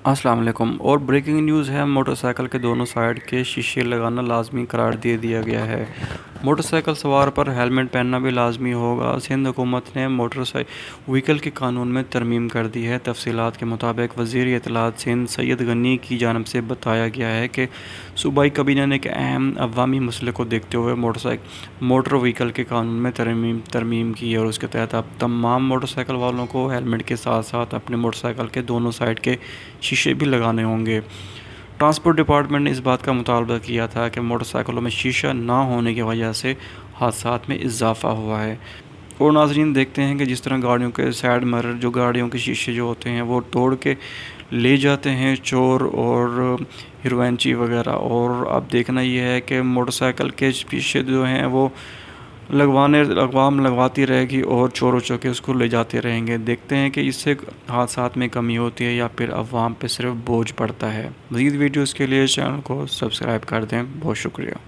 अस्सलाम वालेकुम। और ब्रेकिंग न्यूज़ है, मोटरसाइकिल के दोनों साइड के शीशे लगाना लाजमी करार दे दिया गया है। मोटरसाइकिल सवार पर हेलमेट पहनना भी लाजमी होगा। सिंध हुकूमत ने व्हीकल के कानून में तरमीम कर दी है। तफसीलात के मुताबिक वज़ीर इत्तलात सिंध सैयद गनी की जानब से बताया गया है कि सूबाई काबीना ने एक अहम अवामी मसले को देखते हुए मोटर व्हीकल के कानून में तरमीम की है, और उसके तहत अब तमाम मोटरसाइकिल वालों को हेलमेट के साथ साथ अपने मोटरसाइकिल के दोनों साइड के शीशे भी लगाने होंगे। ट्रांसपोर्ट डिपार्टमेंट ने इस बात का मुतालबा किया था कि मोटरसाइकिलों में शीशा ना होने की वजह से हादसात में इजाफा हुआ है। और नाज़रीन, देखते हैं कि जिस तरह गाड़ियों के साइड मिरर, जो गाड़ियों के शीशे जो होते हैं वो तोड़ के ले जाते हैं चोर और हीरोइनची वगैरह, और अब देखना ये है कि मोटरसाइकिल के शीशे जो हैं वो लगवाती रहेगी और चोरों चौके उसको ले जाते रहेंगे। देखते हैं कि इससे हादसात में कमी होती है या फिर अवाम पे सिर्फ बोझ पड़ता है। मज़ीद वीडियोज़ के लिए चैनल को सब्सक्राइब कर दें। बहुत शुक्रिया।